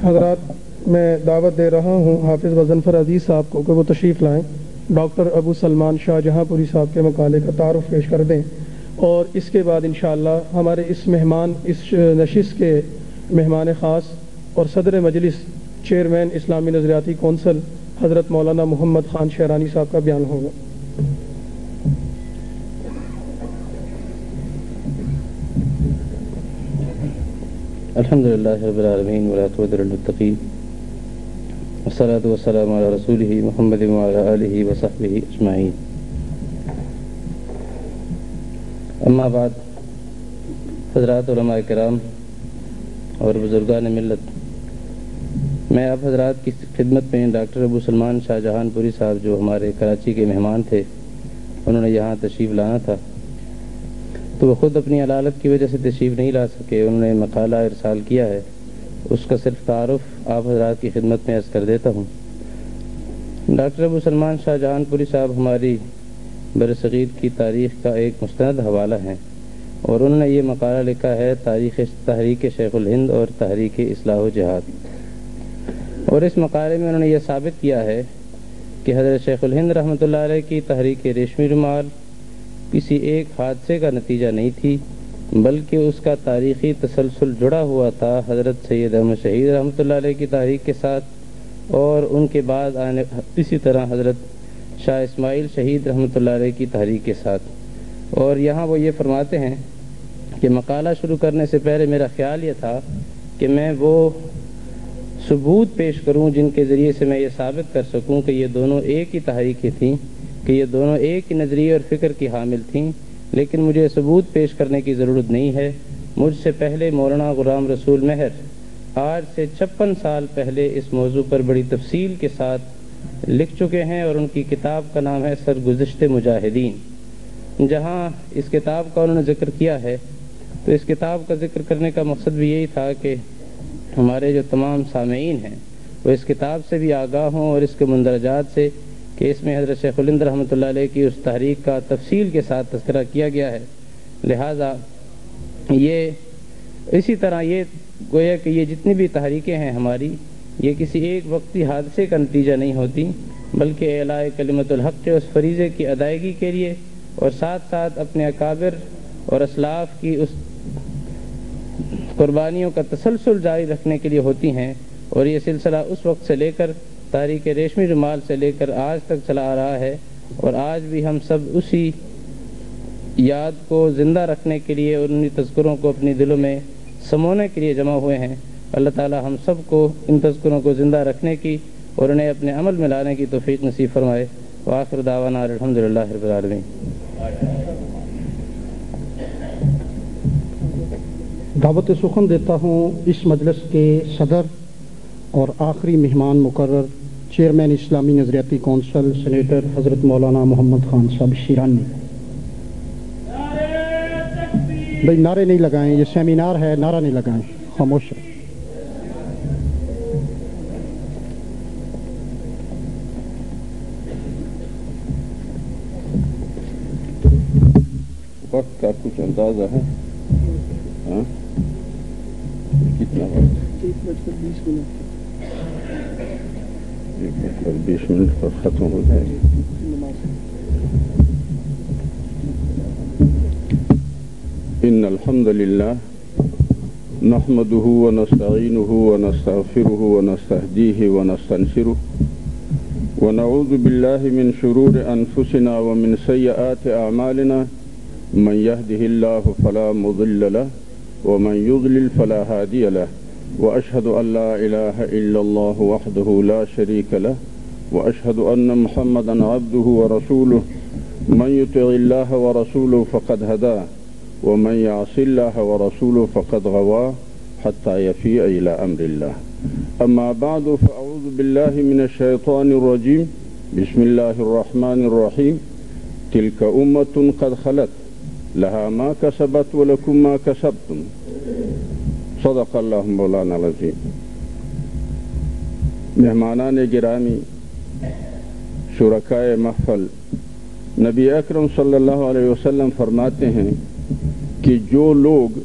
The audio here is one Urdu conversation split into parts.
حضرات میں دعوت دے رہا ہوں حافظ غضنفر عزیز صاحب کو کہ وہ تشریف لائیں، ڈاکٹر ابو سلمان شاہ جہاں پوری صاحب کے مقالے کا تعارف پیش کر دیں، اور اس کے بعد انشاءاللہ ہمارے اس نشست کے مہمان خاص اور صدر مجلس چیئرمین اسلامی نظریاتی کونسل حضرت مولانا محمد خان شہرانی صاحب کا بیان ہوگا۔ الحمدللہ رب العالمین والعاقبۃ للمتقین والصلاۃ والسلام علی رسولہ محمد وعلی آلہ وصحبہ اجمعین، اما بعد، حضرات علماء کرام اور بزرگان ملت، میں آپ حضرات کی خدمت میں ڈاکٹر ابو سلمان شاہ جہان پوری صاحب جو ہمارے کراچی کے مہمان تھے، انہوں نے یہاں تشریف لانا تھا، تو وہ خود اپنی علالت کی وجہ سے تشریف نہیں لا سکے۔ انہوں نے مقالہ ارسال کیا ہے، اس کا صرف تعارف آپ حضرات کی خدمت میں عرض کر دیتا ہوں۔ ڈاکٹر ابو سلمان شاہ جہان پوری صاحب ہماری برصغیر کی تاریخ کا ایک مستند حوالہ ہیں، اور انہوں نے یہ مقالہ لکھا ہے تحریک شیخ الہند اور تحریک اصلاح و جہاد، اور اس مقالے میں انہوں نے یہ ثابت کیا ہے کہ حضرت شیخ الہند رحمۃ اللہ علیہ کی تحریک ریشمی رومال کسی ایک حادثے کا نتیجہ نہیں تھی، بلکہ اس کا تاریخی تسلسل جڑا ہوا تھا حضرت سید احمد شہید رحمۃ اللہ علیہ کی تحریک کے ساتھ، اور ان کے بعد آنے اسی طرح حضرت شاہ اسماعیل شہید رحمۃ اللہ علیہ کی تحریک کے ساتھ۔ اور یہاں وہ یہ فرماتے ہیں کہ مقالہ شروع کرنے سے پہلے میرا خیال یہ تھا کہ میں وہ ثبوت پیش کروں جن کے ذریعے سے میں یہ ثابت کر سکوں کہ یہ دونوں ایک ہی تحریکیں تھیں، کہ یہ دونوں ایک ہی نظریے اور فکر کی حامل تھیں، لیکن مجھے ثبوت پیش کرنے کی ضرورت نہیں ہے۔ مجھ سے پہلے مولانا غلام رسول مہر آج سے 56 سال پہلے اس موضوع پر بڑی تفصیل کے ساتھ لکھ چکے ہیں، اور ان کی کتاب کا نام ہے سرگزشت مجاہدین۔ جہاں اس کتاب کا انہوں نے ذکر کیا ہے، تو اس کتاب کا ذکر کرنے کا مقصد بھی یہی تھا کہ ہمارے جو تمام سامعین ہیں وہ اس کتاب سے بھی آگاہ ہوں، اور اس کے مندرجات سے کہ اس میں حضرت شیخ الہند رحمۃ اللہ علیہ کی اس تحریک کا تفصیل کے ساتھ تذکرہ کیا گیا ہے۔ لہٰذا یہ اسی طرح یہ گویا کہ یہ جتنی بھی تحریکیں ہیں ہماری، یہ کسی ایک وقتی حادثے کا نتیجہ نہیں ہوتی، بلکہ اعلاء کلمت الحق کے اس فریضے کی ادائیگی کے لیے، اور ساتھ ساتھ اپنے اکابر اور اسلاف کی اس قربانیوں کا تسلسل جاری رکھنے کے لیے ہوتی ہیں۔ اور یہ سلسلہ اس وقت سے لے کر تحریک ریشمی رومال سے لے کر آج تک چلا آ رہا ہے، اور آج بھی ہم سب اسی یاد کو زندہ رکھنے کے لیے اور انہی تذکروں کو اپنی دلوں میں سمونے کے لیے جمع ہوئے ہیں۔ اللہ تعالی ہم سب کو ان تذکروں کو زندہ رکھنے کی اور انہیں اپنے عمل میں لانے کی توفیق نصیب فرمائے۔ وآخر دعوانا الحمدللہ رب العالمین۔ دعوت سخن دیتا ہوں اس مجلس کے صدر اور آخری مہمان مقرر چیئرمین اسلامی نظریاتی کونسل سینیٹر حضرت مولانا محمد خان صاحب شیرانی۔ بھائی نعرے نہیں لگائیں، یہ سیمینار ہے، نعرہ نہیں لگائیں، خاموش ہے۔ وقت کا کچھ اندازہ ہے؟ کتنا وقت؟ 1:20 منٹ پر ختم ہو جائے گی۔ ان الحمد للہ نحمده ونستعینه ونستغفره ونستهدیه ونستنصره ونعوذ باللہ من شرور انفسنا ومن سیئات اعمالنا من يهده الله فلا مضل له ومن يضلل فلا هادي له وأشهد أن لا إله إلا الله وحده لا شريك له وأشهد أن محمدا عبده ورسوله من يطع الله ورسوله فقد هداه ومن يعص الله ورسوله فقد غوى حتى يفيء إلى أمر الله أما بعد فأعوذ بالله من الشيطان الرجيم بسم الله الرحمن الرحيم تلك أمة قد خلت لها ما كسبت ولكم ما كسبتم صدق اللہ مولانا العظیم۔ مہمانان گرامی، شرکائے محفل، نبی اکرم صلی اللہ علیہ وسلم فرماتے ہیں کہ جو لوگ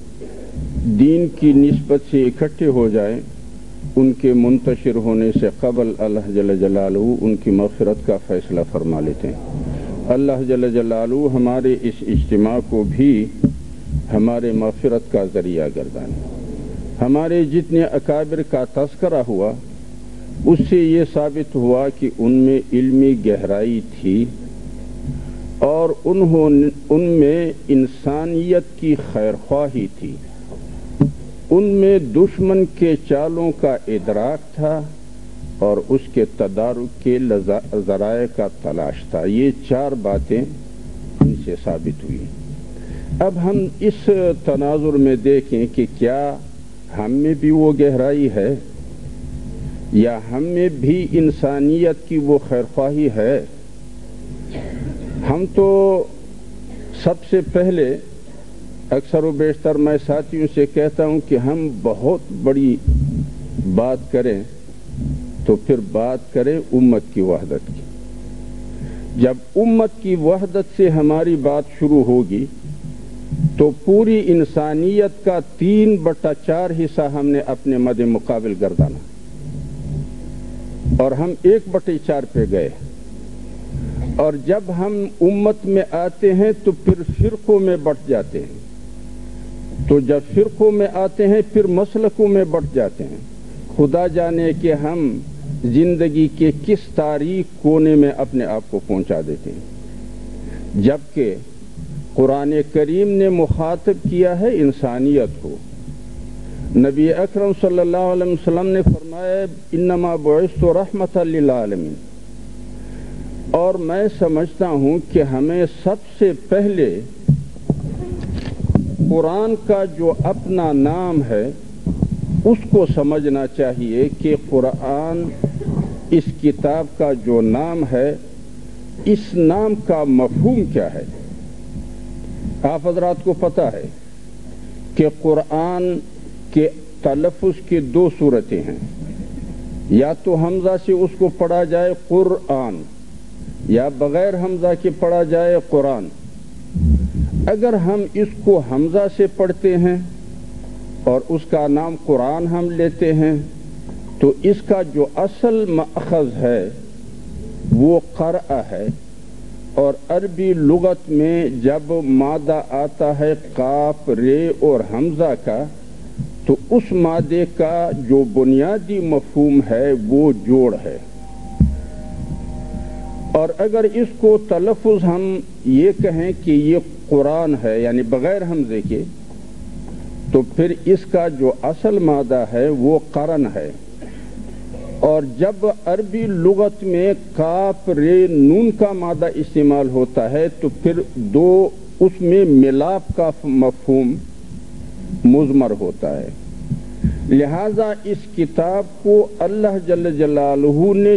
دین کی نسبت سے اکٹھے ہو جائیں ان کے منتشر ہونے سے قبل اللہ جل جلالہ ان کی مغفرت کا فیصلہ فرما لیتے ہیں۔ اللہ جل جلالہ ہمارے اس اجتماع کو بھی ہمارے مغفرت کا ذریعہ گردانے۔ ہمارے جتنے اکابر کا تذکرہ ہوا اس سے یہ ثابت ہوا کہ ان میں علمی گہرائی تھی اور ان میں انسانیت کی خیرخواہی تھی، ان میں دشمن کے چالوں کا ادراک تھا اور اس کے تدارک کے ذرائع کا تلاش تھا۔ یہ چار باتیں ان سے ثابت ہوئی۔ اب ہم اس تناظر میں دیکھیں کہ کیا ہم میں بھی وہ گہرائی ہے یا ہم میں بھی انسانیت کی وہ خیرخواہی ہے۔ ہم تو سب سے پہلے اکثر و بیشتر میں ساتھیوں سے کہتا ہوں کہ ہم بہت بڑی بات کریں تو پھر بات کریں امت کی وحدت کی۔ جب امت کی وحدت سے ہماری بات شروع ہوگی تو پوری انسانیت کا 3/4 حصہ ہم نے اپنے مد مقابل گردانا اور ہم 1/4 پہ گئے، اور جب ہم امت میں آتے ہیں تو پھر فرقوں میں بٹ جاتے ہیں، تو جب فرقوں میں آتے ہیں پھر مسلکوں میں بٹ جاتے ہیں۔ خدا جانے کہ ہم زندگی کے کس تاریک کونے میں اپنے آپ کو پہنچا دیتے ہیں، جبکہ قرآن کریم نے مخاطب کیا ہے انسانیت کو۔ نبی اکرم صلی اللہ علیہ وسلم نے فرمایا انما بعثت رحمۃ للعالمین، اور میں سمجھتا ہوں کہ ہمیں سب سے پہلے قرآن کا جو اپنا نام ہے اس کو سمجھنا چاہیے کہ قرآن اس کتاب کا جو نام ہے اس نام کا مفہوم کیا ہے۔ آپ حضرات کو پتہ ہے کہ قرآن کے تلفظ کی 2 صورتیں ہیں، یا تو حمزہ سے اس کو پڑھا جائے قرآن، یا بغیر حمزہ کے پڑھا جائے قرآن۔ اگر ہم اس کو حمزہ سے پڑھتے ہیں اور اس کا نام قرآن ہم لیتے ہیں تو اس کا جو اصل مأخذ ہے وہ قرأ ہے، اور عربی لغت میں جب مادہ آتا ہے قاف، رے اور حمزہ کا تو اس مادے کا جو بنیادی مفہوم ہے وہ جوڑ ہے، اور اگر اس کو تلفظ ہم یہ کہیں کہ یہ قرآن ہے یعنی بغیر حمزے کے تو پھر اس کا جو اصل مادہ ہے وہ قرن ہے، اور جب عربی لغت میں کاف، رے، نون کا مادہ استعمال ہوتا ہے تو پھر اس میں ملاپ کا مفہوم مضمر ہوتا ہے۔ لہذا اس کتاب کو اللہ جل جلالہ نے